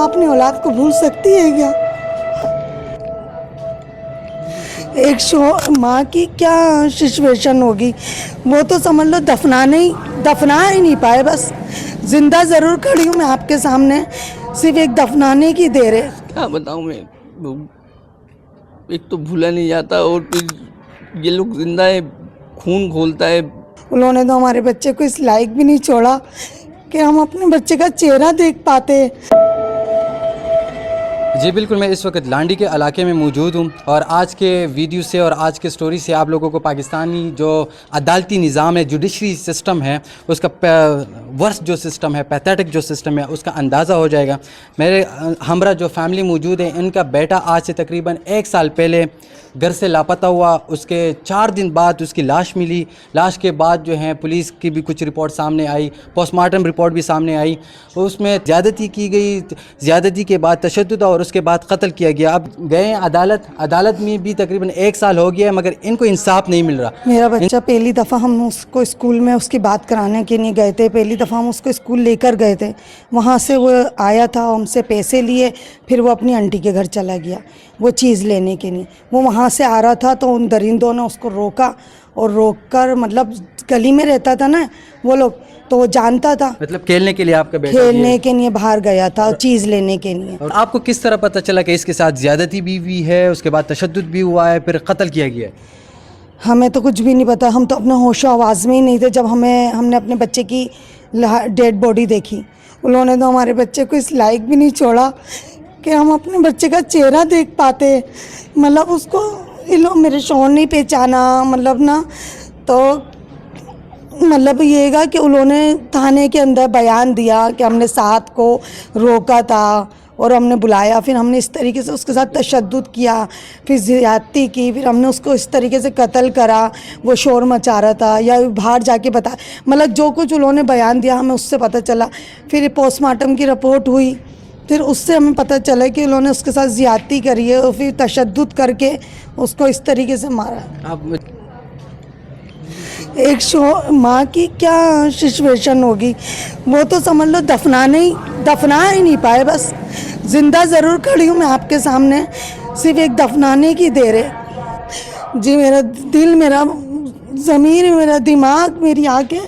माँ अपनी औलाद को भूल सकती है क्या? एक माँ की क्या सिचुएशन होगी, वो तो समझ लो दफना ही नहीं पाए। बस जिंदा ज़रूर खड़ी हूँ मैं आपके सामने, सिर्फ एक दफनाने की देर है। क्या बताऊँ मैं, एक तो भूला नहीं जाता और फिर ये लोग जिंदा है, खून खोलता है। उन्होंने तो हमारे बच्चे को इस लायक भी नहीं छोड़ा कि हम अपने बच्चे का चेहरा देख पाते। जी बिल्कुल, मैं इस वक्त लांडी के इलाके में मौजूद हूँ और आज के वीडियो से और आज के स्टोरी से आप लोगों को पाकिस्तानी जो अदालती निज़ाम है, जुडिशरी सिस्टम है, उसका वर्स्ट जो सिस्टम है, पैथेटिक जो सिस्टम है, उसका अंदाज़ा हो जाएगा। मेरे हमरा जो फैमिली मौजूद है, इनका बेटा आज से तकरीबन 1 साल पहले घर से लापता हुआ। उसके 4 दिन बाद उसकी लाश मिली। लाश के बाद जो है पुलिस की भी कुछ रिपोर्ट सामने आई, पोस्टमार्टम रिपोर्ट भी सामने आई। उसमें ज़्यादती की गई, ज़्यादती के बाद तशद्दुद और उसके बाद कत्ल किया गया। अब गए अदालत में भी तकरीबन 1 साल हो गया है, मगर इनको इंसाफ नहीं मिल रहा। मेरा बच्चा पहली दफ़ा हम उसको स्कूल में उसकी बात कराने के लिए गए थे। पहली दफ़ा हम उसको स्कूल लेकर गए थे, वहाँ से वो आया था, हमसे पैसे लिए, फिर वो अपनी आंटी के घर चला गया वो चीज़ लेने के लिए। वो वहाँ से आ रहा था तो उन दरिंदों ने उसको रोका और रोक कर, मतलब गली में रहता था ना वो लोग, तो वो जानता था। मतलब खेलने के लिए आपका बेटा खेलने के लिए बाहर गया था, चीज़ लेने के लिए। और आपको किस तरह पता चला कि इसके साथ ज़्यादती भी हुई है, उसके बाद तशद्दुद भी हुआ है, फिर कत्ल किया गया है? हमें तो कुछ भी नहीं पता, हम तो अपने होशो आवाज़ में ही नहीं थे जब हमने अपने बच्चे की डेड बॉडी देखी। उन्होंने तो हमारे बच्चे को इस लायक भी नहीं छोड़ा कि हम अपने बच्चे का चेहरा देख पाते। मतलब उसको मेरे शौहर नहीं पहचाना, मतलब ना, तो मतलब ये है कि उन्होंने थाने के अंदर बयान दिया कि हमने साथ को रोका था और हमने बुलाया, फिर हमने इस तरीके से उसके साथ तशद्दुद किया, फिर ज़्यादती की, फिर हमने उसको इस तरीके से कत्ल करा। वो शोर मचा रहा था या बाहर जाके बता, मतलब जो कुछ उन्होंने बयान दिया हमें उससे पता चला। फिर पोस्टमार्टम की रिपोर्ट हुई, फिर उससे हमें पता चला कि उन्होंने उसके साथ ज़्यादती करी है और फिर तशद्दुद करके उसको इस तरीके से मारा। माँ की क्या सिचुएशन होगी, वो तो समझ लो दफना ही नहीं पाए। बस जिंदा ज़रूर खड़ी हूँ मैं आपके सामने, सिर्फ एक दफनाने की देर है। जी मेरा दिल, मेरा ज़मीर, मेरा दिमाग, मेरी आंखें,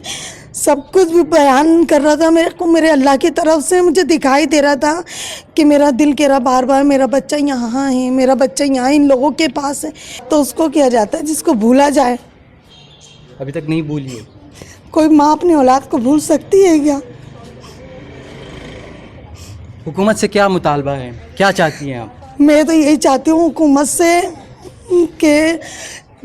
सब कुछ भी बयान कर रहा था मेरे को। मेरे अल्लाह की तरफ से मुझे दिखाई दे रहा था कि मेरा दिल कह रहा बार बार मेरा बच्चा यहाँ है, मेरा बच्चा यहाँ इन लोगों के पास है। तो उसको किया जाता है जिसको भूला जाए। अभी तक नहीं भूली है। कोई माँ अपनी औलाद को भूल सकती है क्या? हुकूमत से क्या मुतालबा है, क्या चाहती हैं आप? मैं तो यही चाहती हूँ हुकूमत से कि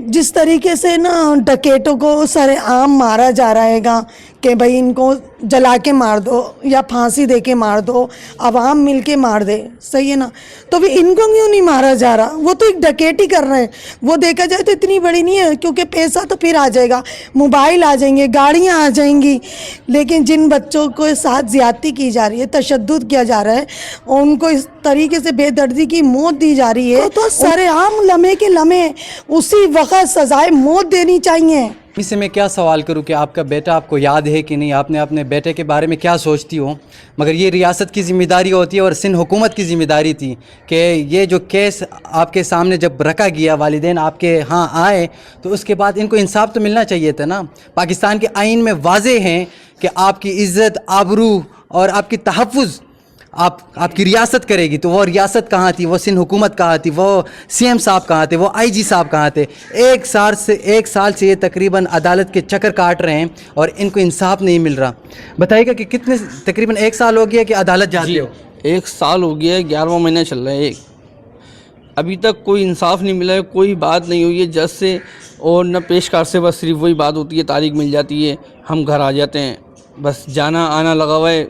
जिस तरीके से ना डकैतों को सरेआम मारा जा रहा है कि भाई इनको जला के मार दो या फांसी दे के मार दो, अवाम मिल के मार दे, सही है ना? तो फिर इनको क्यों नहीं मारा जा रहा? वो तो एक डकैती कर रहे हैं। वो देखा जाए तो इतनी बड़ी नहीं है, क्योंकि पैसा तो फिर आ जाएगा, मोबाइल आ जाएंगे, गाड़ियाँ आ जाएंगी। लेकिन जिन बच्चों को साथ ज़्यादती की जा रही है, तशद्दुद किया जा रहा है, उनको इस तरीके से बेदर्दी की मौत दी जा रही है, तो सरेआम लम्हे के लम्हे उसी वक्त सजाए मौत देनी चाहिए। इससे मैं क्या सवाल करूं कि आपका बेटा आपको याद है कि नहीं, आपने अपने बेटे के बारे में क्या सोचती हो? मगर ये रियासत की ज़िम्मेदारी होती है और सिंध हुकूमत की ज़िम्मेदारी थी कि ये जो केस आपके सामने जब रखा गया, वालिदैन आपके यहाँ आए, तो उसके बाद इनको इंसाफ तो मिलना चाहिए था ना। पाकिस्तान के आइन में वाज़ेह हैं कि आपकी इज़्ज़त, आबरू और आपकी तहफ़्फ़ुज़ आपकी रियासत करेगी। तो वो रियासत कहाँ थी, वो सिंध हुकूमत कहाँ थी, वो सीएम साहब कहाँ थे, वो आईजी साहब कहाँ थे? 1 साल से ये तकरीबन अदालत के चक्कर काट रहे हैं और इनको इंसाफ नहीं मिल रहा। बताइएगा कि कितने, तकरीबन 1 साल हो गया कि अदालत जाते हो? 1 साल हो गया है, 11वां महीना चल रहा है। अभी तक कोई इंसाफ नहीं मिला है, कोई बात नहीं हुई है जज से और न पेशकार से। बस सिर्फ वही बात होती है, तारीख मिल जाती है, हम घर आ जाते हैं, बस जाना आना लगा हुआ है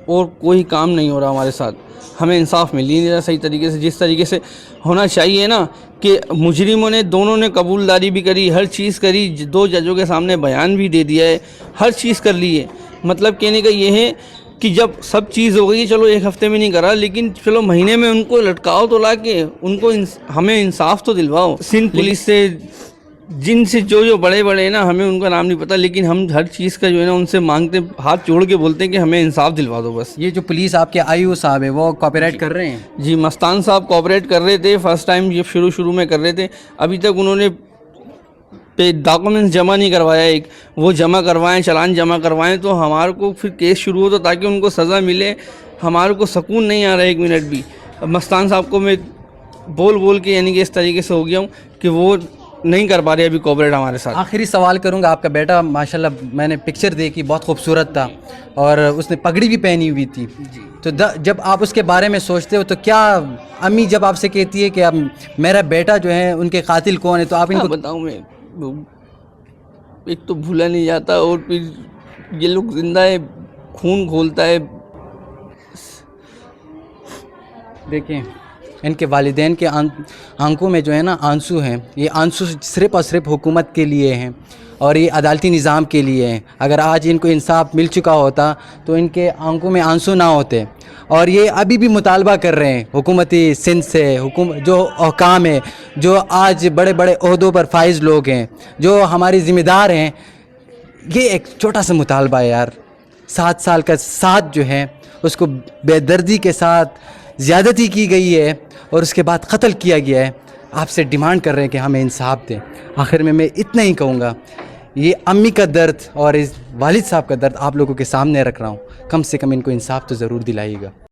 और कोई काम नहीं हो रहा हमारे साथ। हमें इंसाफ मिल ही नहीं रहा सही तरीके से, जिस तरीके से होना चाहिए ना, कि मुजरिमों ने दोनों ने कबूलदारी भी करी, हर चीज़ करी, 2 जजों के सामने बयान भी दे दिया है, हर चीज़ कर ली है। मतलब कहने का ये है कि जब सब चीज़ हो गई, चलो 1 हफ्ते में नहीं करा, लेकिन चलो महीने में उनको लटकाओ तो ला के उनको हमें इंसाफ तो दिलवाओ। सिंध पुलिस से جن سے جو بڑے بڑے ہیں نا, ہمیں ان کا نام نہیں پتہ, لیکن ہم ہر چیز کا جو ہے نا ان سے مانگتے, ہاتھ جوڑ کے بولتے ہیں کہ ہمیں انصاف دلوا دو بس. یہ جو پولیس آپ کے IO صاحب ہے وہ کوآپریٹ کر رہے ہیں؟ جی مستان صاحب کوآپریٹ کر رہے تھے, فرسٹ ٹائم یہ شروع میں کر رہے تھے. ابھی تک انہوں نے ڈاکومنٹس جمع نہیں کروایا, ایک وہ جمع کروائیں, چلان جمع کروائیں تو ہمارے کو پھر کیس شروع ہو تو تاکہ ان کو سزا ملے. ہمارے کو سکون نہیں آ رہا ایک منٹ بھی. مستان صاحب کو میں بول کے یعنی کہ اس طریقے سے ہو گیا ہوں کہ وہ نہیں کر پا رہے ابھی کوآپریٹ ہمارے ساتھ. آخری سوال کروں گا, آپ کا بیٹا ماشاءاللہ میں نے پکچر دیکھی, بہت خوبصورت تھا اور اس نے پگڑی بھی پہنی ہوئی تھی. تو جب آپ اس کے بارے میں سوچتے ہو تو کیا امی جب آپ سے کہتی ہے کہ اب میرا بیٹا جو ہے ان کے قاتل کون ہے, تو آپ ان کو بتاؤں میں, ایک تو بھولا نہیں جاتا اور پھر یہ لوگ زندہ ہے, خون کھولتا ہے. دیکھیں ان کے والدین کے آنکھوں میں جو ہے نا آنسو ہیں. یہ آنسو صرف اور صرف حکومت کے لیے ہیں اور یہ عدالتی نظام کے لیے ہیں. اگر آج ان کو انصاف مل چکا ہوتا تو ان کے آنکھوں میں آنسو نہ ہوتے. اور یہ ابھی بھی مطالبہ کر رہے ہیں حکومتی سندھ سے, جو حکام ہیں, جو آج بڑے بڑے عہدوں پر فائز لوگ ہیں, جو ہماری ذمہ دار ہیں. یہ ایک چھوٹا سا مطالبہ ہے یار. 7 سال کا ساتھ جو ہے اس کو بے دردی کے ساتھ زیادتی کی گئی ہے اور اس کے بعد قتل کیا گیا ہے. آپ سے ڈیمانڈ کر رہے ہیں کہ ہمیں انصاف دیں. آخر میں اتنا ہی کہوں گا, یہ امی کا درد اور اس والد صاحب کا درد آپ لوگوں کے سامنے رکھ رہا ہوں. کم سے کم ان کو انصاف تو ضرور دلائیے گا.